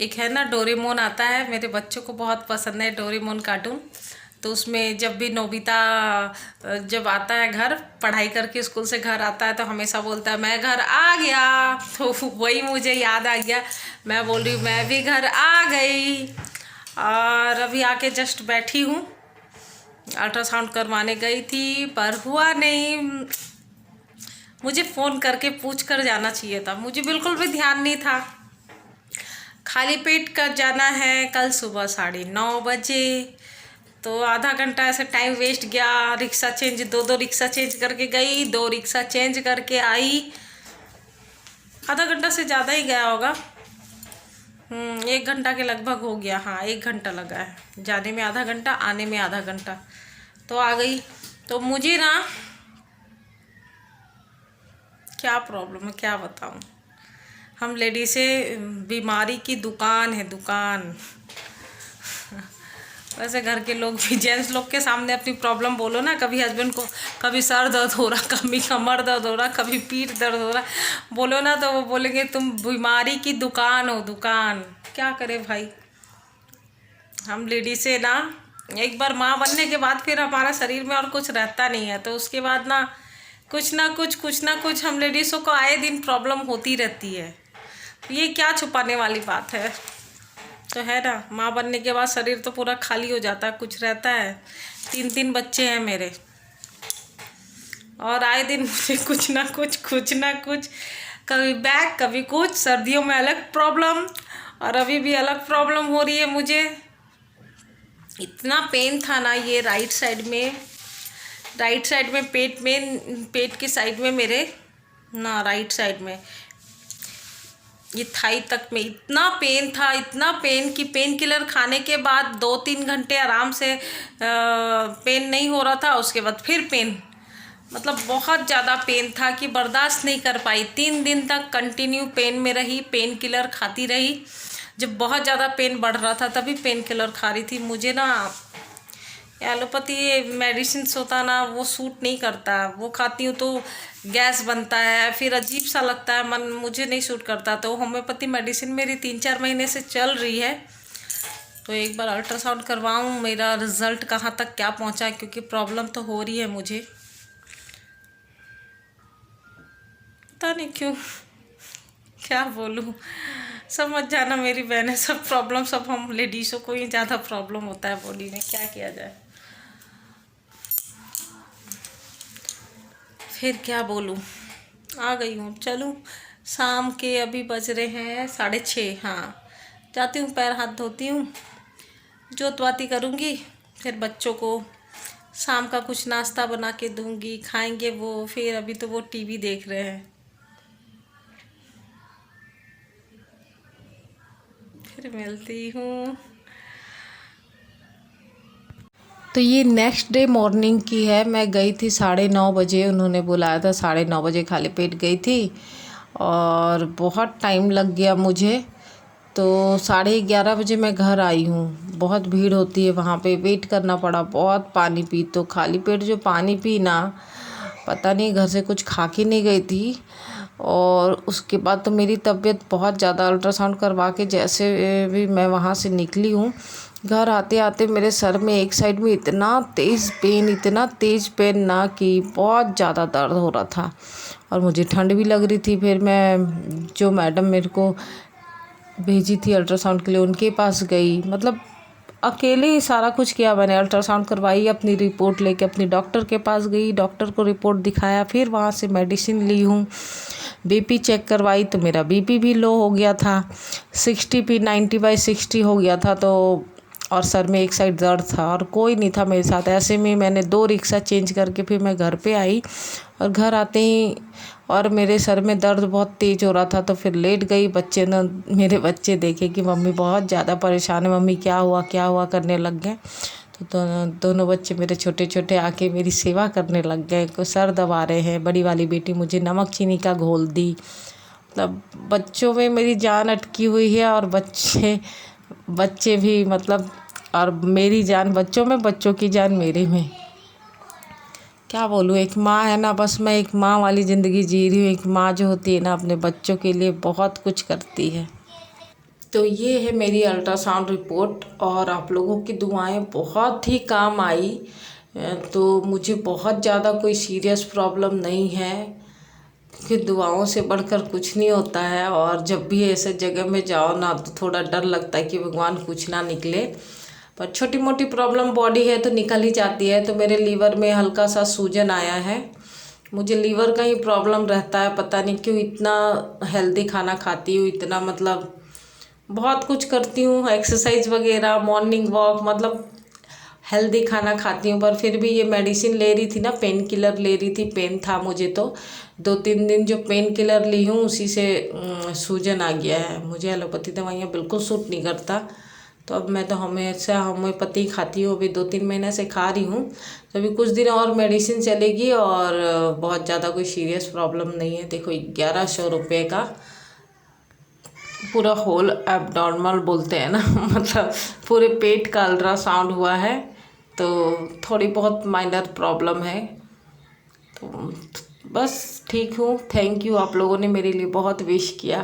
एक है ना डोरेमोन आता है, मेरे बच्चों को बहुत पसंद है डोरेमोन कार्टून। तो उसमें जब भी नोबिता जब आता है घर पढ़ाई करके स्कूल से घर आता है तो हमेशा बोलता है मैं घर आ गया। तो वही मुझे याद आ गया, मैं बोल रही हूँ मैं भी घर आ गई। और अभी आके जस्ट बैठी हूँ। अल्ट्रासाउंड करवाने गई थी पर हुआ नहीं। मुझे फ़ोन करके पूछ कर जाना चाहिए था, मुझे बिल्कुल भी ध्यान नहीं था। खाली पेट का जाना है कल सुबह 9:30 बजे। तो आधा घंटा ऐसे टाइम वेस्ट गया। रिक्शा चेंज, दो रिक्शा चेंज करके गई, 2 रिक्शा चेंज करके आई। आधा घंटा से ज़्यादा ही गया होगा। 1 घंटा के लगभग हो गया। हाँ, 1 घंटा लगा है, जाने में आधा घंटा, आने में आधा घंटा। तो आ गई। तो मुझे ना क्या प्रॉब्लम है क्या बताऊँ। हम लेडीज़े बीमारी की दुकान है, दुकान। वैसे घर के लोग भी जेंट्स लोग के सामने अपनी प्रॉब्लम बोलो ना, कभी हस्बैंड को कभी सर दर्द हो रहा, कभी कमर दर्द हो रहा, कभी पीठ दर्द हो रहा, बोलो ना तो वो बोलेंगे तुम बीमारी की दुकान हो, दुकान। क्या करे भाई, हम लेडीज़े ना एक बार माँ बनने के बाद फिर हमारा शरीर में और कुछ रहता नहीं है। तो उसके बाद ना कुछ ना कुछ हम लेडीज़ों को आए दिन प्रॉब्लम होती रहती है। ये क्या छुपाने वाली बात है। तो है ना, माँ बनने के बाद शरीर तो पूरा खाली हो जाता है, कुछ रहता है। 3 बच्चे हैं मेरे और आए दिन मुझे कुछ ना कुछ, कभी बैक कभी कुछ, सर्दियों में अलग प्रॉब्लम और अभी भी अलग प्रॉब्लम हो रही है मुझे। इतना पेन था ना ये राइट साइड में पेट की साइड में मेरे ना, राइट साइड में ये थाई तक में इतना पेन था, इतना पेन कि पेन किलर खाने के बाद 2-3 घंटे आराम से पेन नहीं हो रहा था। उसके बाद फिर पेन, मतलब बहुत ज़्यादा पेन था कि बर्दाश्त नहीं कर पाई। 3 दिन तक कंटिन्यू पेन में रही, पेन किलर खाती रही। जब बहुत ज़्यादा पेन बढ़ रहा था तभी पेन किलर खा रही थी। मुझे ना एलोपैथी मेडिसिन होता ना वो सूट नहीं करता, वो खाती हूँ तो गैस बनता है, फिर अजीब सा लगता है मन, मुझे नहीं सूट करता। तो होम्योपैथी मेडिसिन मेरी 3-4 महीने से चल रही है। तो एक बार अल्ट्रासाउंड करवाऊँ मेरा रिज़ल्ट कहाँ तक क्या पहुँचा, क्योंकि प्रॉब्लम तो हो रही है मुझे, पता नहीं क्यों, क्या बोलूँ। समझ जाना मेरी बहनें, सब प्रॉब्लम सब हम लेडीज़ों को ही ज़्यादा प्रॉब्लम होता है बॉडी में, क्या किया जाए। फिर क्या बोलूँ, आ गई हूँ। चलूँ, शाम के अभी बज रहे हैं 6:30। हाँ, जाती हूँ, पैर हाथ धोती हूँ, जोत बाती करूँगी, फिर बच्चों को शाम का कुछ नाश्ता बना के दूँगी, खाएंगे वो। फिर अभी तो वो टीवी देख रहे हैं। फिर मिलती हूँ। तो ये नेक्स्ट डे मॉर्निंग की है। मैं गई थी 9:30 बजे, उन्होंने बुलाया था 9:30 बजे, खाली पेट गई थी और बहुत टाइम लग गया मुझे। तो 11:30 बजे मैं घर आई हूँ। बहुत भीड़ होती है वहाँ पे, वेट करना पड़ा। बहुत पानी पी, तो खाली पेट जो पानी पी ना, पता नहीं घर से कुछ खा के नहीं गई थी। और उसके बाद तो मेरी तबीयत बहुत ज़्यादा, अल्ट्रासाउंड करवा के जैसे भी मैं वहाँ से निकली हूँ, घर आते आते मेरे सर में एक साइड में इतना तेज़ पेन ना कि बहुत ज़्यादा दर्द हो रहा था और मुझे ठंड भी लग रही थी। फिर मैं जो मैडम मेरे को भेजी थी अल्ट्रासाउंड के लिए उनके पास गई। मतलब अकेले ही सारा कुछ किया मैंने। अल्ट्रासाउंड करवाई, अपनी रिपोर्ट लेके अपनी डॉक्टर के पास गई, डॉक्टर को रिपोर्ट दिखाया, फिर वहाँ से मेडिसिन ली हूँ। बीपी चेक करवाई तो मेरा बीपी भी लो हो गया था, 60 पे 90/60 हो गया था। तो और सर में एक साइड दर्द था और कोई नहीं था मेरे साथ। ऐसे में मैंने 2 रिक्शा चेंज करके फिर मैं घर पे आई और घर आते ही और मेरे सर में दर्द बहुत तेज़ हो रहा था, तो फिर लेट गई। मेरे बच्चे देखे कि मम्मी बहुत ज़्यादा परेशान है, मम्मी क्या हुआ करने लग गए। तो दोनों बच्चे मेरे छोटे छोटे आके मेरी सेवा करने लग गए, को सर दबा रहे हैं। बड़ी वाली बेटी मुझे नमक चीनी का घोल दी। मतलब बच्चों में मेरी जान अटकी हुई है और बच्चे भी, मतलब और मेरी जान बच्चों में, बच्चों की जान मेरे में। क्या बोलूँ, एक माँ है ना, बस मैं एक माँ वाली ज़िंदगी जी रही हूँ। एक माँ जो होती है ना, अपने बच्चों के लिए बहुत कुछ करती है। तो ये है मेरी अल्ट्रासाउंड रिपोर्ट, और आप लोगों की दुआएं बहुत ही काम आई। तो मुझे बहुत ज़्यादा कोई सीरियस प्रॉब्लम नहीं है, क्योंकि दुआओं से बढ़कर कुछ नहीं होता है। और जब भी ऐसे जगह में जाओ ना, तो थोड़ा डर लगता है कि भगवान कुछ ना निकले, पर छोटी मोटी प्रॉब्लम बॉडी है तो निकल ही जाती है। तो मेरे लीवर में हल्का सा सूजन आया है। मुझे लीवर का ही प्रॉब्लम रहता है, पता नहीं क्यों। इतना हेल्दी खाना खाती हूँ, इतना मतलब बहुत कुछ करती हूँ, एक्सरसाइज वगैरह, मॉर्निंग वॉक, मतलब हेल्दी खाना खाती हूँ, पर फिर भी ये मेडिसिन ले रही थी ना, पेन किलर ले रही थी, पेन था मुझे। तो 2-3 दिन जो पेन किलर ली हूँ उसी से सूजन आ गया है। मुझे एलोपैथी दवाइयाँ बिल्कुल सूट नहीं करता। तो अब मैं तो हमेशा होम्योपैथी खाती हूँ, अभी 2-3 महीने से खा रही हूँ। तो अभी कुछ दिन और मेडिसिन चलेगी, और बहुत ज़्यादा कोई सीरियस प्रॉब्लम नहीं है। देखो 1100 रुपये का पूरा होल एब्डोर्मल बोलते हैं ना मतलब पूरे पेट का अल्ट्रासाउंड हुआ है। तो थोड़ी बहुत माइनर प्रॉब्लम है, तो बस ठीक हूँ। थैंक यू, आप लोगों ने मेरे लिए बहुत विश किया।